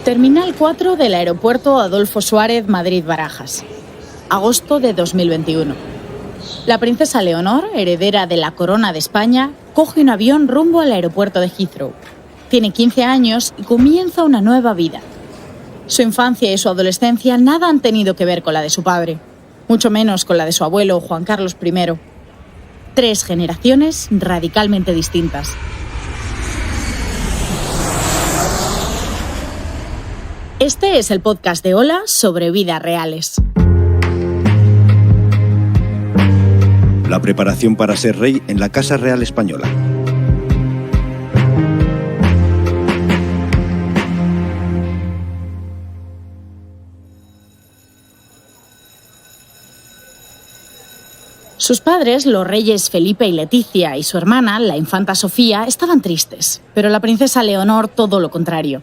Terminal 4 del aeropuerto Adolfo Suárez, Madrid-Barajas. Agosto de 2021. La princesa Leonor, heredera de la corona de España, coge un avión rumbo al aeropuerto de Heathrow. Tiene 15 años y comienza una nueva vida. Su infancia y su adolescencia nada han tenido que ver con la de su padre, mucho menos con la de su abuelo, Juan Carlos I. 3 generaciones radicalmente distintas. Este es el podcast de Hola sobre vidas reales. La preparación para ser rey en la Casa Real Española. Sus padres, los reyes Felipe y Leticia, y su hermana, la infanta Sofía, estaban tristes, pero la princesa Leonor todo lo contrario.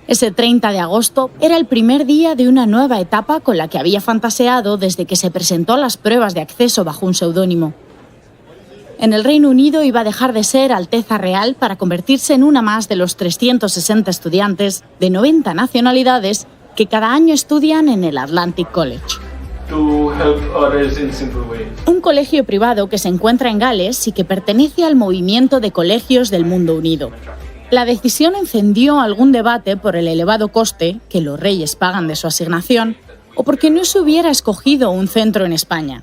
Ese 30 de agosto era el primer día de una nueva etapa con la que había fantaseado desde que se presentó a las pruebas de acceso bajo un seudónimo. En el Reino Unido iba a dejar de ser Alteza Real para convertirse en una más de los 360 estudiantes de 90 nacionalidades que cada año estudian en el Atlantic College. Un colegio privado que se encuentra en Gales y que pertenece al movimiento de colegios del mundo unido. La decisión encendió algún debate por el elevado coste que los reyes pagan de su asignación o porque no se hubiera escogido un centro en España.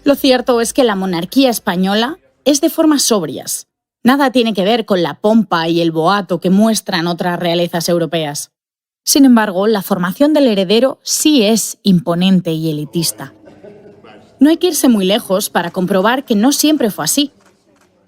Lo cierto es que la monarquía española es de formas sobrias. Nada tiene que ver con la pompa y el boato que muestran otras realezas europeas. Sin embargo, la formación del heredero sí es imponente y elitista. No hay que irse muy lejos para comprobar que no siempre fue así.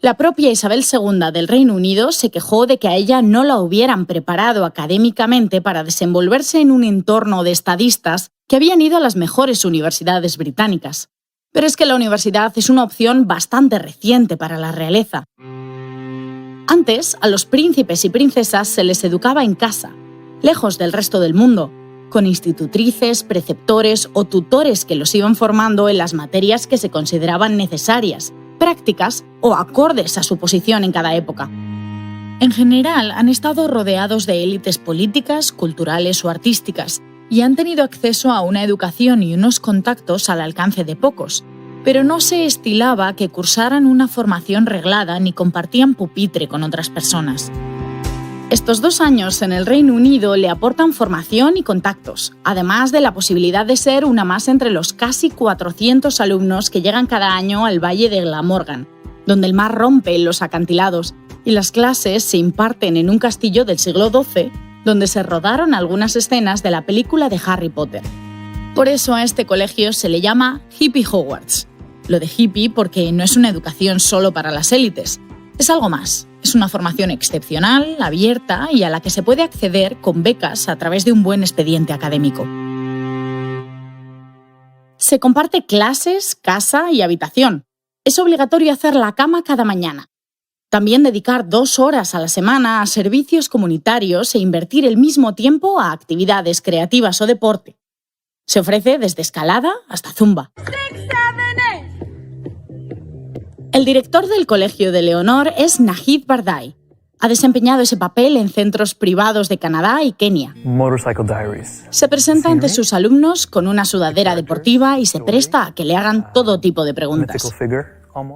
La propia Isabel II del Reino Unido se quejó de que a ella no la hubieran preparado académicamente para desenvolverse en un entorno de estadistas que habían ido a las mejores universidades británicas. Pero es que la universidad es una opción bastante reciente para la realeza. Antes, a los príncipes y princesas se les educaba en casa, lejos del resto del mundo, con institutrices, preceptores o tutores que los iban formando en las materias que se consideraban necesarias, prácticas o acordes a su posición en cada época. En general, han estado rodeados de élites políticas, culturales o artísticas y han tenido acceso a una educación y unos contactos al alcance de pocos, pero no se estilaba que cursaran una formación reglada ni compartían pupitre con otras personas. Estos 2 años en el Reino Unido le aportan formación y contactos, además de la posibilidad de ser una más entre los casi 400 alumnos que llegan cada año al Valle de Glamorgan, donde el mar rompe en los acantilados y las clases se imparten en un castillo del siglo XII, donde se rodaron algunas escenas de la película de Harry Potter. Por eso a este colegio se le llama Hippie Hogwarts. Lo de hippie porque no es una educación solo para las élites, es algo más. Es una formación excepcional, abierta y a la que se puede acceder con becas a través de un buen expediente académico. Se comparte clases, casa y habitación. Es obligatorio hacer la cama cada mañana. También dedicar 2 horas a la semana a servicios comunitarios e invertir el mismo tiempo a actividades creativas o deporte. Se ofrece desde escalada hasta zumba. El director del colegio de Leonor es Najib Bardai. Ha desempeñado ese papel en centros privados de Canadá y Kenia. Se presenta ante sus alumnos con una sudadera deportiva y se presta a que le hagan todo tipo de preguntas.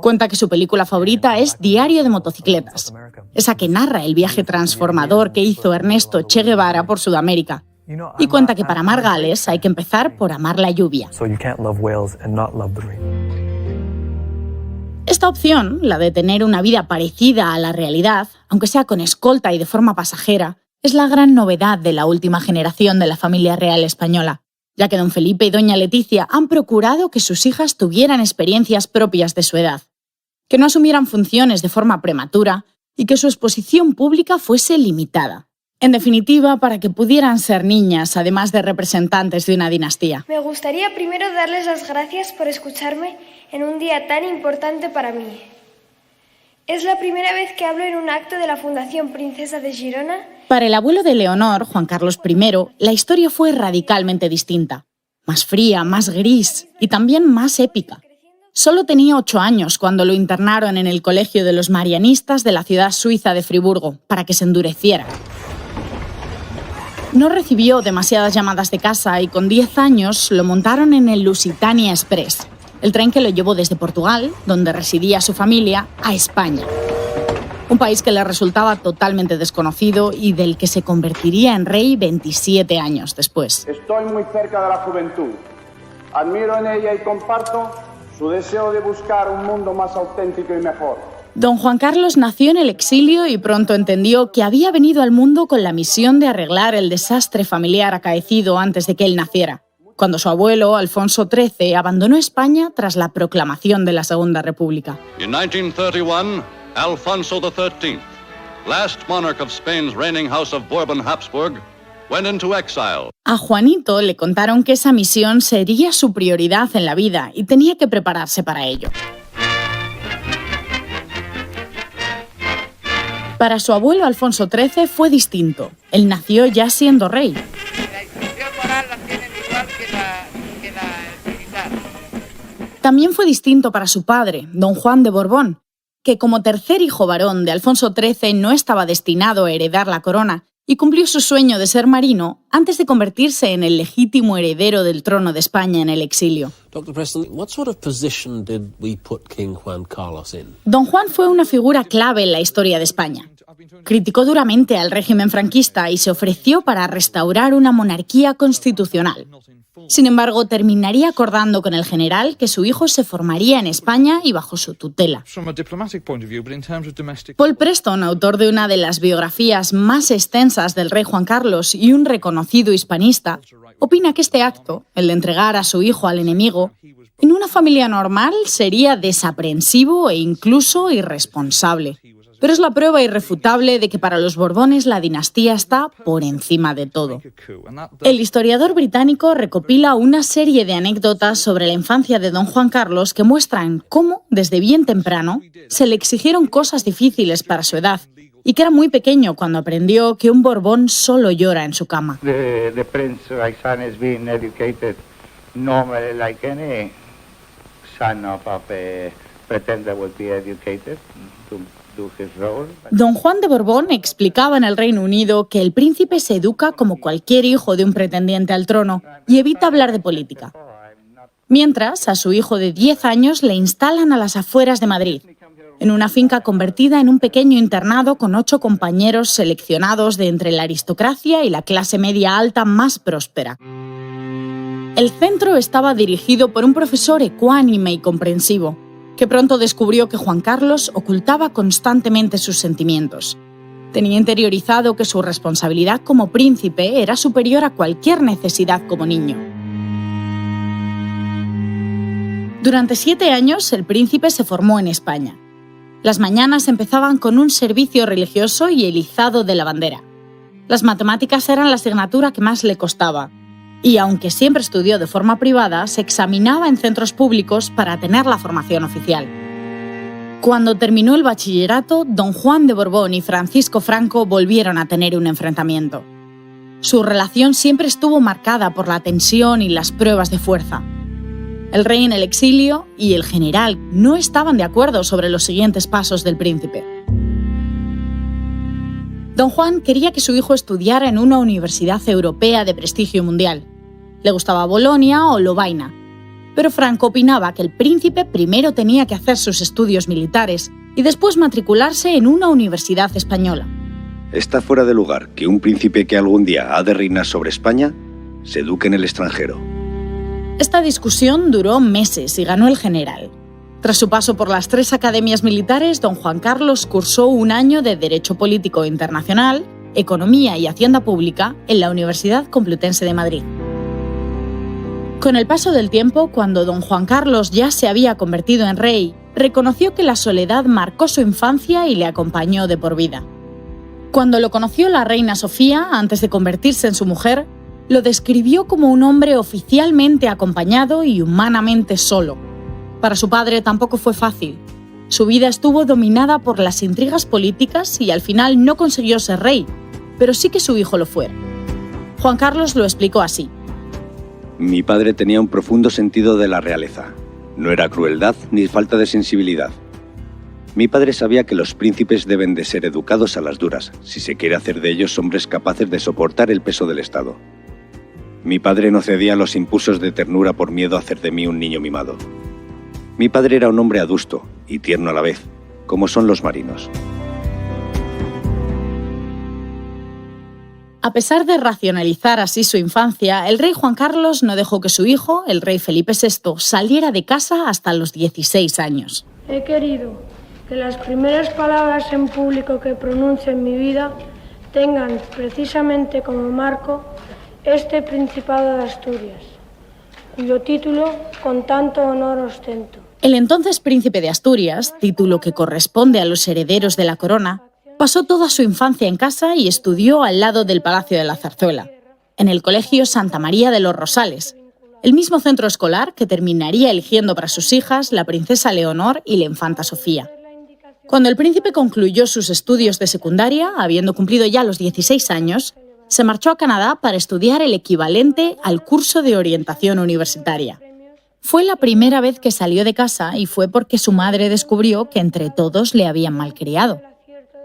Cuenta que su película favorita es Diario de motocicletas, esa que narra el viaje transformador que hizo Ernesto Che Guevara por Sudamérica. Y cuenta que para amar Gales hay que empezar por amar la lluvia. Esta opción, la de tener una vida parecida a la realidad, aunque sea con escolta y de forma pasajera, es la gran novedad de la última generación de la familia real española, ya que don Felipe y doña Leticia han procurado que sus hijas tuvieran experiencias propias de su edad, que no asumieran funciones de forma prematura y que su exposición pública fuese limitada. En definitiva, para que pudieran ser niñas, además de representantes de una dinastía. Me gustaría primero darles las gracias por escucharme en un día tan importante para mí. Es la primera vez que hablo en un acto de la Fundación Princesa de Girona. Para el abuelo de Leonor, Juan Carlos I, la historia fue radicalmente distinta. Más fría, más gris y también más épica. Solo tenía 8 años cuando lo internaron en el colegio de los marianistas de la ciudad suiza de Friburgo, para que se endureciera. No recibió demasiadas llamadas de casa y con 10 años lo montaron en el Lusitania Express, el tren que lo llevó desde Portugal, donde residía su familia, a España. Un país que le resultaba totalmente desconocido y del que se convertiría en rey 27 años después. Estoy muy cerca de la juventud. Admiro en ella y comparto su deseo de buscar un mundo más auténtico y mejor. Don Juan Carlos nació en el exilio y pronto entendió que había venido al mundo con la misión de arreglar el desastre familiar acaecido antes de que él naciera, cuando su abuelo, Alfonso XIII, abandonó España tras la proclamación de la Segunda República. In 1931, Alfonso XIII, last monarch of Spain's reigning house of Bourbon-Habsburg, went into exile. A Juanito le contaron que esa misión sería su prioridad en la vida y tenía que prepararse para ello. Para su abuelo Alfonso XIII fue distinto. Él nació ya siendo rey. La instrucción moral la tienen igual que la militar. También fue distinto para su padre, don Juan de Borbón, que como tercer hijo varón de Alfonso XIII no estaba destinado a heredar la corona y cumplió su sueño de ser marino antes de convertirse en el legítimo heredero del trono de España en el exilio. Dr. Preston, what sort of position did we put King Juan Carlos in? Don Juan fue una figura clave en la historia de España. Criticó duramente al régimen franquista y se ofreció para restaurar una monarquía constitucional. Sin embargo, terminaría acordando con el general que su hijo se formaría en España y bajo su tutela. Paul Preston, autor de una de las biografías más extensas del rey Juan Carlos y un reconocido hispanista, opina que este acto, el de entregar a su hijo al enemigo, en una familia normal sería desaprensivo e incluso irresponsable. Pero es la prueba irrefutable de que para los Borbones la dinastía está por encima de todo. El historiador británico recopila una serie de anécdotas sobre la infancia de don Juan Carlos que muestran cómo, desde bien temprano, se le exigieron cosas difíciles para su edad y que era muy pequeño cuando aprendió que un Borbón solo llora en su cama. The prince, my son, is being educated normally like any son of a pretender would be educated to do his role. Don Juan de Borbón explicaba en el Reino Unido que el príncipe se educa como cualquier hijo de un pretendiente al trono y evita hablar de política. Mientras, a su hijo de 10 años le instalan a las afueras de Madrid, en una finca convertida en un pequeño internado con 8 compañeros seleccionados de entre la aristocracia y la clase media alta más próspera. El centro estaba dirigido por un profesor ecuánime y comprensivo, que pronto descubrió que Juan Carlos ocultaba constantemente sus sentimientos. Tenía interiorizado que su responsabilidad como príncipe era superior a cualquier necesidad como niño. Durante 7 años, el príncipe se formó en España. Las mañanas empezaban con un servicio religioso y el izado de la bandera. Las matemáticas eran la asignatura que más le costaba, y aunque siempre estudió de forma privada, se examinaba en centros públicos para tener la formación oficial. Cuando terminó el bachillerato, don Juan de Borbón y Francisco Franco volvieron a tener un enfrentamiento. Su relación siempre estuvo marcada por la tensión y las pruebas de fuerza. El rey en el exilio y el general no estaban de acuerdo sobre los siguientes pasos del príncipe. Don Juan quería que su hijo estudiara en una universidad europea de prestigio mundial. Le gustaba Bolonia o Lovaina, pero Franco opinaba que el príncipe primero tenía que hacer sus estudios militares y después matricularse en una universidad española. Está fuera de lugar que un príncipe que algún día ha de reinar sobre España se eduque en el extranjero. Esta discusión duró meses y ganó el general. Tras su paso por las 3 academias militares, don Juan Carlos cursó un año de Derecho Político Internacional, Economía y Hacienda Pública en la Universidad Complutense de Madrid. Con el paso del tiempo, cuando don Juan Carlos ya se había convertido en rey, reconoció que la soledad marcó su infancia y le acompañó de por vida. Cuando lo conoció la reina Sofía, antes de convertirse en su mujer, lo describió como un hombre oficialmente acompañado y humanamente solo. Para su padre tampoco fue fácil. Su vida estuvo dominada por las intrigas políticas y al final no consiguió ser rey, pero sí que su hijo lo fuera. Juan Carlos lo explicó así. Mi padre tenía un profundo sentido de la realeza. No era crueldad ni falta de sensibilidad. Mi padre sabía que los príncipes deben de ser educados a las duras, si se quiere hacer de ellos hombres capaces de soportar el peso del Estado. Mi padre no cedía a los impulsos de ternura por miedo a hacer de mí un niño mimado. Mi padre era un hombre adusto y tierno a la vez, como son los marinos. A pesar de racionalizar así su infancia, el rey Juan Carlos no dejó que su hijo, el rey Felipe VI, saliera de casa hasta los 16 años. He querido que las primeras palabras en público que pronuncie en mi vida tengan precisamente como marco este Principado de Asturias, cuyo título con tanto honor ostento. El entonces príncipe de Asturias, título que corresponde a los herederos de la corona, pasó toda su infancia en casa y estudió al lado del Palacio de la Zarzuela, en el Colegio Santa María de los Rosales, el mismo centro escolar que terminaría eligiendo para sus hijas la princesa Leonor y la infanta Sofía. Cuando el príncipe concluyó sus estudios de secundaria, habiendo cumplido ya los 16 años, se marchó a Canadá para estudiar el equivalente al curso de orientación universitaria. Fue la primera vez que salió de casa y fue porque su madre descubrió que entre todos le habían malcriado.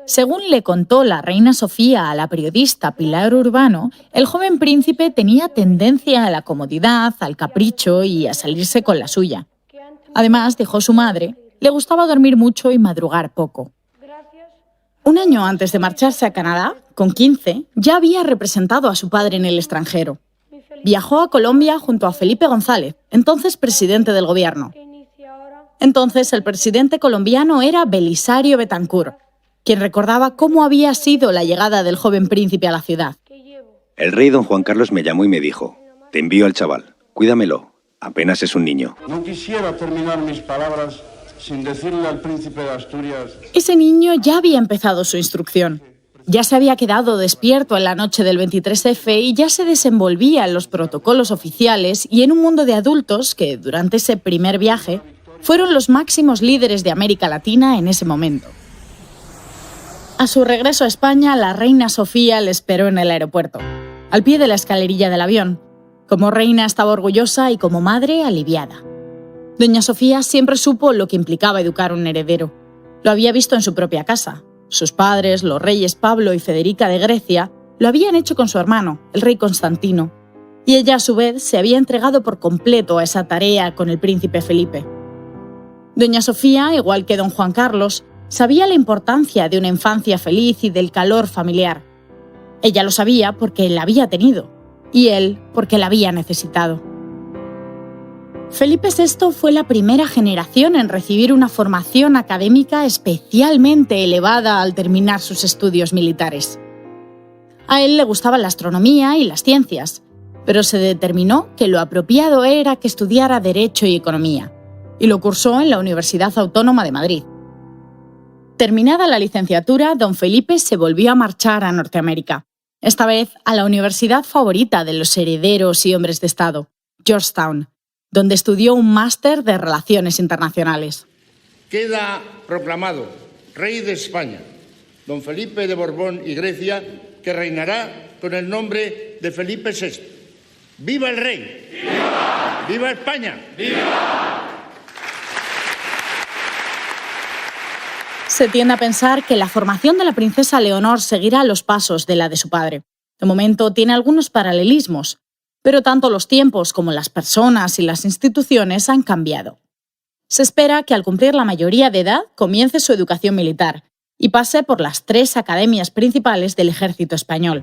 Según le contó la reina Sofía a la periodista Pilar Urbano, el joven príncipe tenía tendencia a la comodidad, al capricho y a salirse con la suya. Además, dijo su madre, le gustaba dormir mucho y madrugar poco. Un año antes de marcharse a Canadá, con 15, ya había representado a su padre en el extranjero. Viajó a Colombia junto a Felipe González, entonces presidente del gobierno. Entonces el presidente colombiano era Belisario Betancourt, quien recordaba cómo había sido la llegada del joven príncipe a la ciudad. El rey don Juan Carlos me llamó y me dijo: te envío al chaval, cuídamelo, apenas es un niño. No quisiera terminar mis palabras sin decirle al príncipe de Asturias... Ese niño ya había empezado su instrucción. Ya se había quedado despierto en la noche del 23F y ya se desenvolvía en los protocolos oficiales y en un mundo de adultos que, durante ese primer viaje, fueron los máximos líderes de América Latina en ese momento. A su regreso a España, la reina Sofía le esperó en el aeropuerto, al pie de la escalerilla del avión. Como reina estaba orgullosa y como madre aliviada. Doña Sofía siempre supo lo que implicaba educar un heredero. Lo había visto en su propia casa. Sus padres, los reyes Pablo y Federica de Grecia, lo habían hecho con su hermano, el rey Constantino. Y ella, a su vez, se había entregado por completo a esa tarea con el príncipe Felipe. Doña Sofía, igual que don Juan Carlos, sabía la importancia de una infancia feliz y del calor familiar. Ella lo sabía porque la había tenido, y él porque la había necesitado. Felipe VI fue la primera generación en recibir una formación académica especialmente elevada al terminar sus estudios militares. A él le gustaban la astronomía y las ciencias, pero se determinó que lo apropiado era que estudiara Derecho y Economía, y lo cursó en la Universidad Autónoma de Madrid. Terminada la licenciatura, don Felipe se volvió a marchar a Norteamérica, esta vez a la universidad favorita de los herederos y hombres de Estado, Georgetown, donde estudió un máster de Relaciones Internacionales. Queda proclamado rey de España, don Felipe de Borbón y Grecia, que reinará con el nombre de Felipe VI. ¡Viva el rey! ¡Viva! ¡Viva España! ¡Viva! Se tiende a pensar que la formación de la princesa Leonor seguirá los pasos de la de su padre. De momento tiene algunos paralelismos, pero tanto los tiempos como las personas y las instituciones han cambiado. Se espera que al cumplir la mayoría de edad comience su educación militar y pase por las 3 academias principales del ejército español.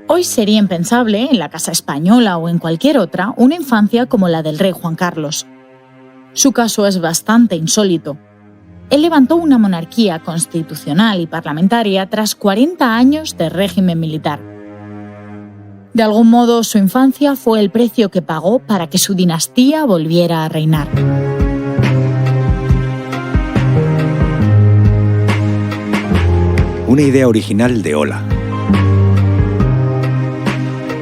Hoy sería impensable, en la Casa Española o en cualquier otra, una infancia como la del rey Juan Carlos. Su caso es bastante insólito. Él levantó una monarquía constitucional y parlamentaria tras 40 años de régimen militar. De algún modo, su infancia fue el precio que pagó para que su dinastía volviera a reinar. Una idea original de Ola.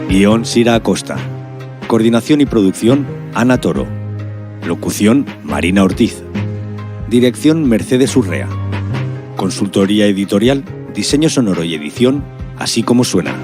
Guión Sira Acosta. Coordinación y producción Ana Toro. Locución Marina Ortiz. Dirección Mercedes Urrea. Consultoría editorial, diseño sonoro y edición, Así como suena.